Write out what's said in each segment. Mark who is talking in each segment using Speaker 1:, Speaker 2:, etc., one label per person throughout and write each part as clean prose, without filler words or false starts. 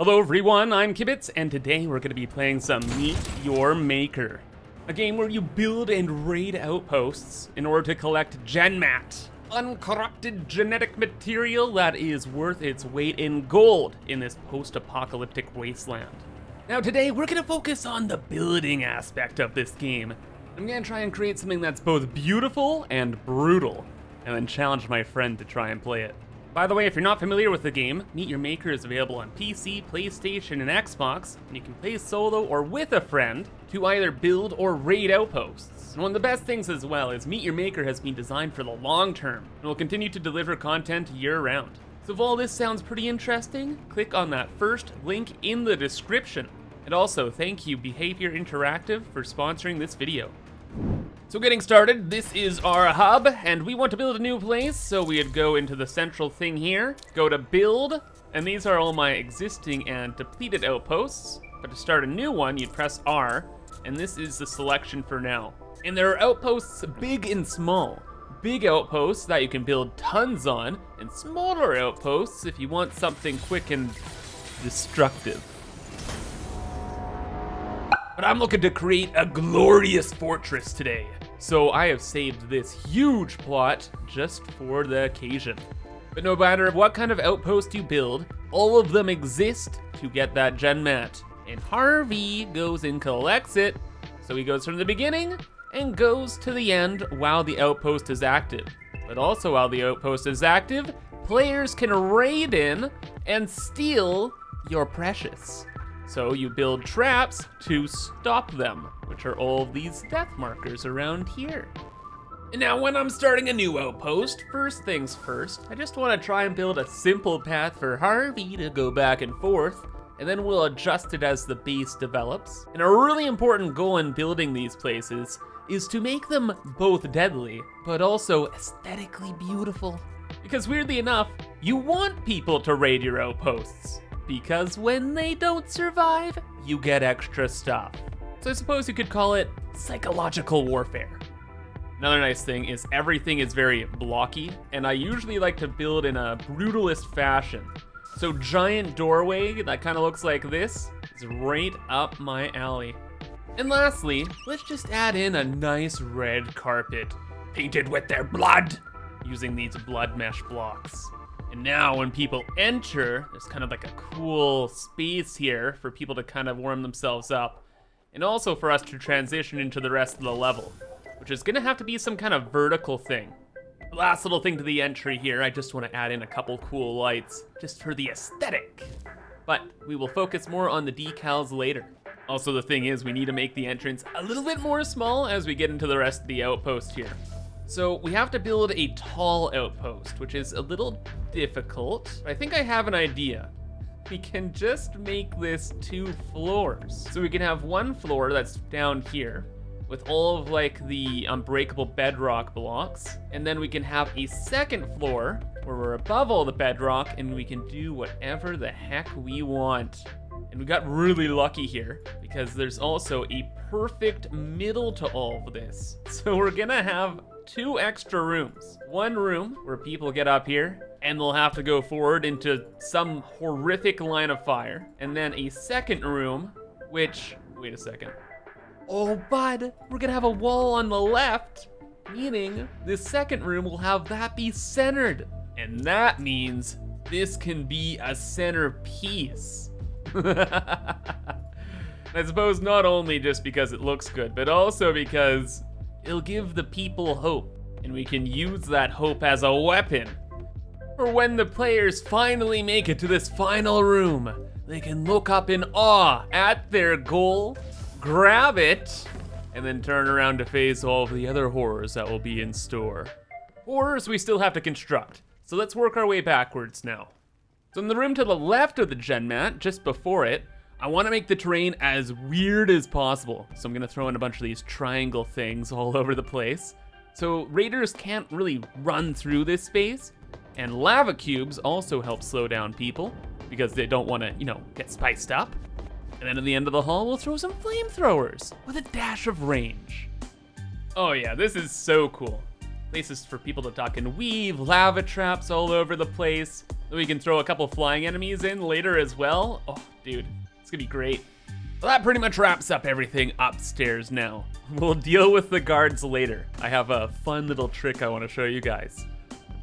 Speaker 1: Hello everyone, I'm Kibitz, and today we're going to be playing some Meet Your Maker. A game where you build and raid outposts in order to collect genmat, uncorrupted genetic material that is worth its weight in gold in this post-apocalyptic wasteland. Now today we're going to focus on the building aspect of this game. I'm going to try and create something that's both beautiful and brutal, and then challenge my friend to try and play it. By the way, if you're not familiar with the game, Meet Your Maker is available on PC, PlayStation, and Xbox, and you can play solo or with a friend to either build or raid outposts. And one of the best things as well is Meet Your Maker has been designed for the long term, and will continue to deliver content year-round. So if all this sounds pretty interesting, click on that first link in the description. And also, thank you Behavior Interactive for sponsoring this video. So getting started, this is our hub, and we want to build a new place, so we'd go into the central thing here, go to build, and these are all my existing and depleted outposts. But to start a new one, you'd press R, and this is the selection for now. And there are outposts big and small. Big outposts that you can build tons on, and smaller outposts if you want something quick and destructive. But I'm looking to create a glorious fortress today. So I have saved this huge plot just for the occasion. But no matter what kind of outpost you build, all of them exist to get that genmat. And Harvey goes and collects it. So he goes from the beginning and goes to the end while the outpost is active. But also while the outpost is active, players can raid in and steal your precious. So you build traps to stop them, which are all of these death markers around here. And now when I'm starting a new outpost, first things first, I just want to try and build a simple path for Harvey to go back and forth, and then we'll adjust it as the base develops. And a really important goal in building these places is to make them both deadly, but also aesthetically beautiful. Because weirdly enough, you want people to raid your outposts. Because when they don't survive, you get extra stuff. So I suppose you could call it psychological warfare. Another nice thing is everything is very blocky, and I usually like to build in a brutalist fashion. So giant doorway that kind of looks like this is right up my alley. And lastly, let's just add in a nice red carpet, painted with their blood, using these blood mesh blocks. And now when people enter, there's kind of like a cool space here for people to kind of warm themselves up. And also for us to transition into the rest of the level, which is gonna have to be some kind of vertical thing. Last little thing to the entry here, I just wanna add in a couple cool lights, just for the aesthetic. But we will focus more on the decals later. Also the thing is, we need to make the entrance a little bit more small as we get into the rest of the outpost here. So we have to build a tall outpost, which is a little difficult. I think I have an idea. We can just make this 2 floors. So we can have one floor that's down here with all of like the unbreakable bedrock blocks. And then we can have a second floor where we're above all the bedrock and we can do whatever the heck we want. And we got really lucky here because there's also a perfect middle to all of this. So we're gonna have 2 extra rooms. One room where people get up here and they'll have to go forward into some horrific line of fire. And then a second room, which, wait a second. Oh, bud, we're gonna have a wall on the left, meaning this second room will have that be centered. And that means this can be a centerpiece. I suppose not only just because it looks good, but also because it'll give the people hope, and we can use that hope as a weapon. For when the players finally make it to this final room, they can look up in awe at their goal, grab it, and then turn around to face all of the other horrors that will be in store. Horrors we still have to construct, so let's work our way backwards now. So in the room to the left of the genmat, just before it, I want to make the terrain as weird as possible. So I'm going to throw in a bunch of these triangle things all over the place. So raiders can't really run through this space. And lava cubes also help slow down people because they don't want to, get spiced up. And then at the end of the hall, we'll throw some flamethrowers with a dash of range. Oh yeah, this is so cool. places for people to duck and weave, lava traps all over the place. We can throw a couple flying enemies in later as well. Oh, dude, it's gonna be great. Well, that pretty much wraps up everything upstairs now. We'll deal with the guards later. I have a fun little trick I want to show you guys.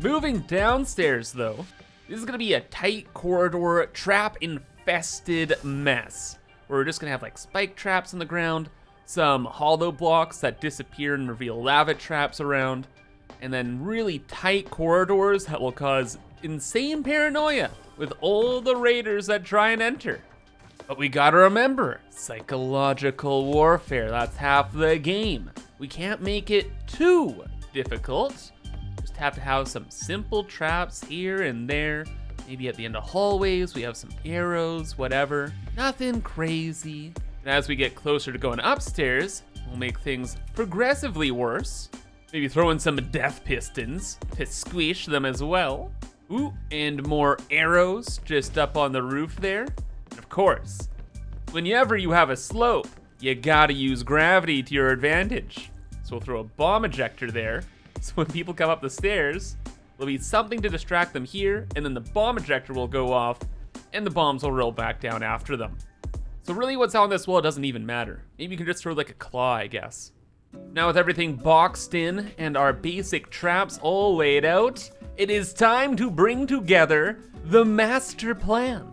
Speaker 1: Moving downstairs though, this is gonna be a tight corridor, trap-infested mess. Where we're just gonna have like spike traps on the ground, some hollow blocks that disappear and reveal lava traps around, and then really tight corridors that will cause insane paranoia with all the raiders that try and enter. But we gotta remember, psychological warfare, that's half the game. We can't make it too difficult. Just have to have some simple traps here and there. Maybe at the end of hallways, we have some arrows, whatever. Nothing crazy. And as we get closer to going upstairs, we'll make things progressively worse. Maybe throw in some death pistons to squish them as well. Ooh, and more arrows just up on the roof there. And of course, whenever you have a slope, you gotta use gravity to your advantage. So we'll throw a bomb ejector there. So when people come up the stairs, there'll be something to distract them here, and then the bomb ejector will go off, and the bombs will roll back down after them. So really what's on this wall doesn't even matter. Maybe you can just throw like a claw, I guess. Now with everything boxed in and our basic traps all laid out, it is time to bring together the master plan.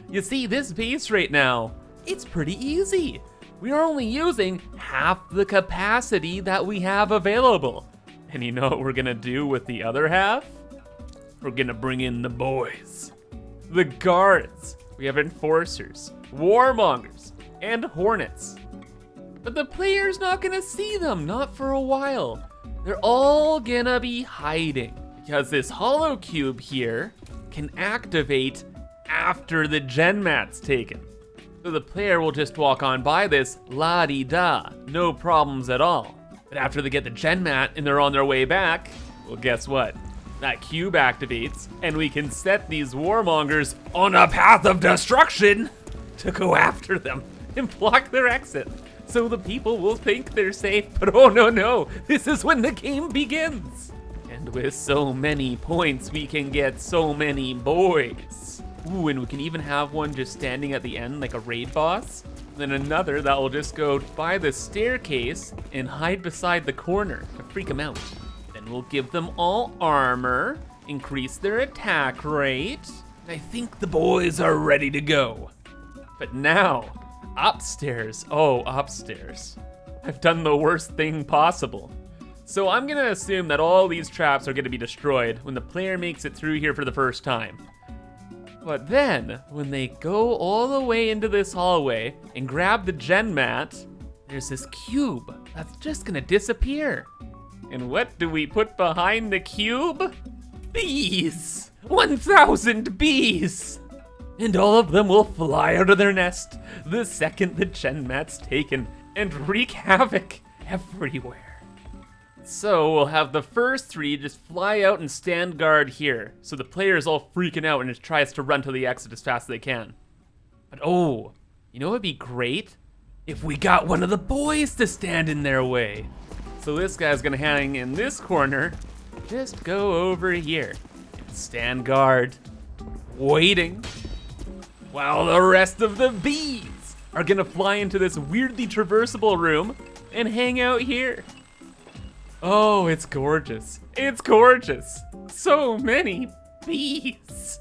Speaker 1: You see, this base right now, it's pretty easy. We are only using half the capacity that we have available. And you know what we're gonna do with the other half? We're gonna bring in the boys. The guards. We have enforcers, warmongers, and hornets. But the player's not gonna see them, not for a while. They're all gonna be hiding because this hollow cube here can activate after the genmat's taken. So the player will just walk on by this la-di-da, no problems at all. But after they get the genmat and they're on their way back, well, guess what? That cube activates and we can set these warmongers on a path of destruction to go after them and block their exit. So the people will think they're safe, but oh no, this is when the game begins. And with so many points, we can get so many boys. Ooh, and we can even have one just standing at the end like a raid boss. Then another that will just go by the staircase and hide beside the corner to freak them out. Then we'll give them all armor, increase their attack rate. I think the boys are ready to go. But now, upstairs, oh, upstairs. I've done the worst thing possible. So I'm gonna assume that all these traps are gonna be destroyed when the player makes it through here for the first time. But then, when they go all the way into this hallway and grab the genmat, there's this cube that's just gonna disappear. And what do we put behind the cube? Bees! 1,000 bees! And all of them will fly out of their nest the second the genmat's taken and wreak havoc everywhere. So we'll have the first three just fly out and stand guard here. So the player's all freaking out and just tries to run to the exit as fast as they can. But oh, you know what'd be great? If we got one of the boys to stand in their way. So this guy's gonna hang in this corner. Just go over here and stand guard, waiting, while the rest of the bees are gonna fly into this weirdly traversable room and hang out here. Oh, it's gorgeous. It's gorgeous. So many bees.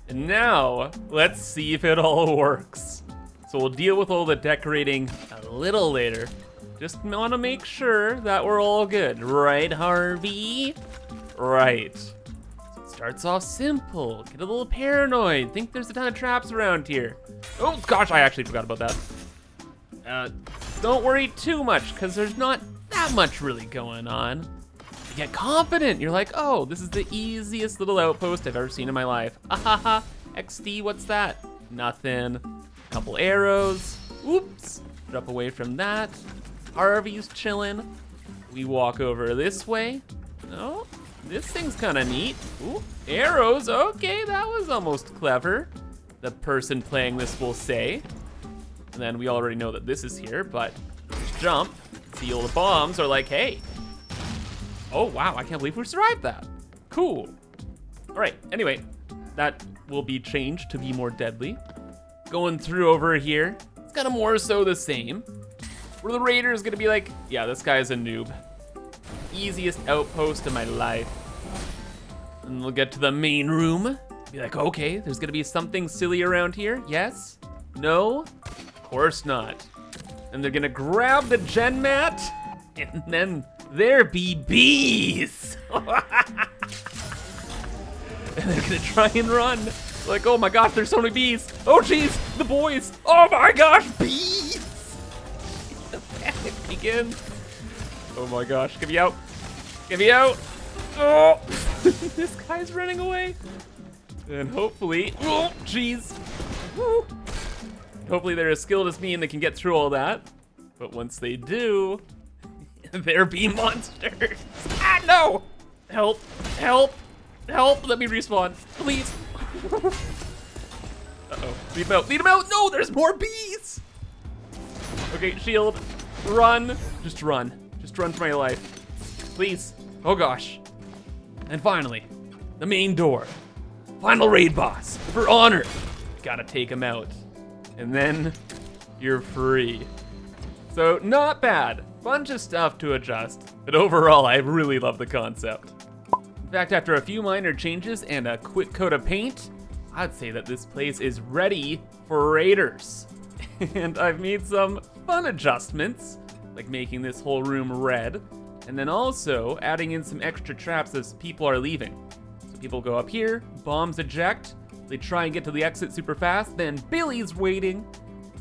Speaker 1: And now, let's see if it all works. So we'll deal with all the decorating a little later. Just wanna make sure that we're all good. Right, Harvey? Right. So it starts off simple. Get a little paranoid. Think there's a ton of traps around here. Oh gosh, I actually forgot about that. Don't worry too much, because there's not that much really going on. You get confident. You're like, oh, this is the easiest little outpost I've ever seen in my life. Ahaha, XD, what's that? Nothing. Couple arrows. Oops, drop away from that. Harvey's chilling. We walk over this way. Oh, this thing's kind of neat. Ooh, arrows, okay, that was almost clever. The person playing this will say. And then we already know that this is here, but just jump. See, all the bombs are like, hey. Oh, wow, I can't believe we survived that. Cool. All right, anyway, that will be changed to be more deadly. Going through over here, it's kind of more so the same. Where the raider is gonna be like, yeah, this guy's a noob. Easiest outpost of my life. And we'll get to the main room. Be like, okay, there's gonna be something silly around here. Yes? No? Of course not. And they're gonna grab the genmat, and then there be bees. And they're gonna try and run. Like, oh my gosh, there's so many bees. Oh geez, the boys. Oh my gosh, bees. The panic begins. Oh my gosh, get me out. Get me out. Oh, this guy's running away. And hopefully, oh jeez. Woo. Hopefully they're as skilled as me and they can get through all that. But once they do, there be monsters. Ah, no! Help, help, help, let me respawn, please. Uh-oh, lead him out, lead him out! No, there's more bees! Okay, shield, run. Just run for my life. Please, oh gosh. And finally, the main door. Final raid boss, for honor. Gotta take him out. And then you're free. So not bad, bunch of stuff to adjust, but overall I really love the concept. In fact, after a few minor changes and a quick coat of paint, I'd say that this place is ready for raiders. And I've made some fun adjustments, like making this whole room red, and then also adding in some extra traps as people are leaving. So people go up here, bombs eject, they try and get to the exit super fast, then Billy's waiting.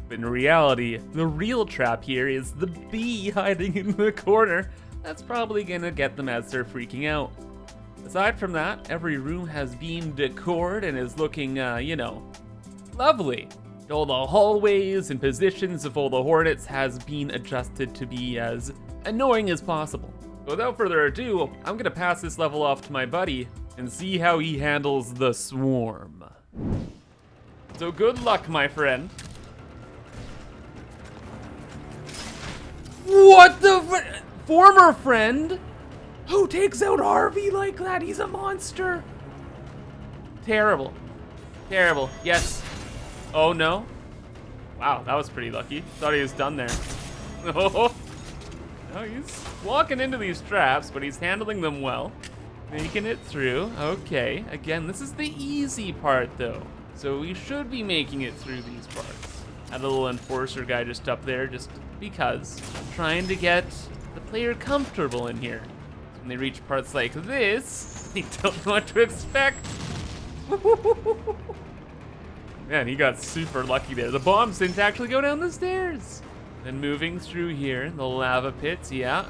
Speaker 1: But in reality, the real trap here is the bee hiding in the corner. That's probably gonna get them as they're freaking out. Aside from that, every room has been decored and is looking, you know, lovely. All the hallways and positions of all the hornets has been adjusted to be as annoying as possible. Without further ado, I'm gonna pass this level off to my buddy and see how he handles the swarm. So good luck, my friend. What the former friend? Who takes out Harvey like that? He's a monster. Terrible. Terrible. Yes. Oh no. Wow, that was pretty lucky. Thought he was done there. Oh. No, he's walking into these traps, but he's handling them well. Making it through. Okay. Again, this is the easy part though. So we should be making it through these parts. Had a little enforcer guy just up there just because. Trying to get the player comfortable in here. When they reach parts like this, they don't know what to expect. Man, he got super lucky there. The bombs didn't actually go down the stairs. Then moving through here, the lava pits, yeah.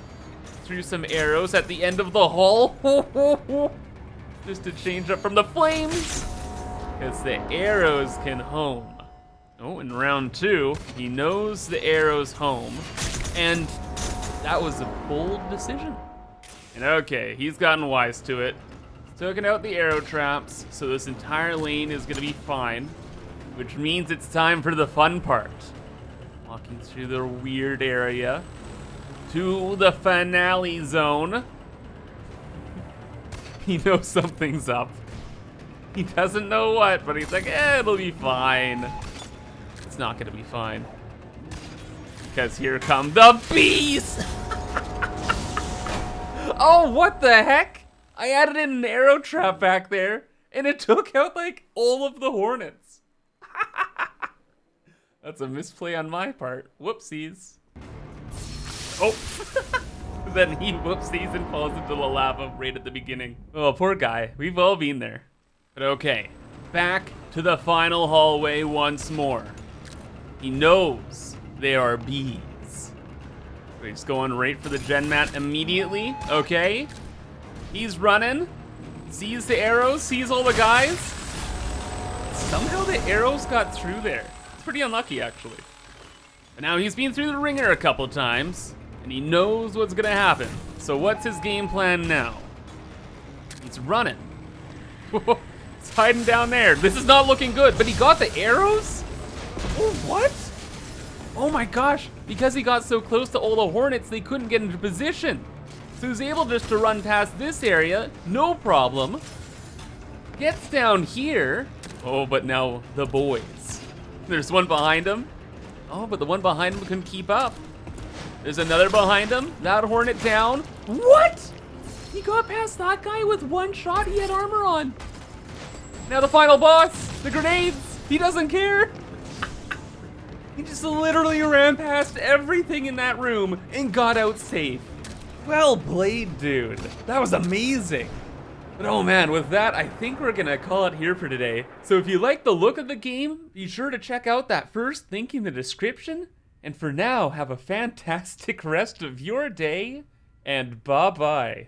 Speaker 1: Through some arrows at the end of the hall. Just to change up from the flames. Because the arrows can home. Oh, in round 2, he knows the arrows home. And that was a bold decision. And okay, he's gotten wise to it. Taken out the arrow traps, so this entire lane is gonna be fine. Which means it's time for the fun part. Walking through the weird area to the finale zone. He knows something's up. He doesn't know what, but he's like, it'll be fine. It's not gonna be fine. Because here come the bees! Oh, what the heck? I added in an arrow trap back there, and it took out like all of the hornets. That's a misplay on my part. Whoopsies. Oh. Then he whoopsies and falls into the lava right at the beginning. Oh, poor guy. We've all been there. But okay, back to the final hallway once more. He knows there are bees. So he's going right for the genmat immediately. Okay. He's running. Sees the arrows, sees all the guys. Somehow the arrows got through there. It's pretty unlucky, actually. But now he's been through the ringer a couple times, and he knows what's gonna happen. So what's his game plan now? He's running. He's hiding down there. This is not looking good, but he got the arrows? Oh, what? Oh my gosh, because he got so close to all the hornets, they couldn't get into position. So he's able just to run past this area, no problem. Gets down here. Oh, but now the boys. There's one behind him. Oh, but the one behind him couldn't keep up. There's another behind him. That hornet down. What? He got past that guy with one shot. He had armor on. Now the final boss, the grenades. He doesn't care. He just literally ran past everything in that room and got out safe. Well played, dude. That was amazing. But oh man, with that, I think we're gonna call it here for today. So if you like the look of the game, be sure to check out that first link in the description. And for now, have a fantastic rest of your day, and bye-bye.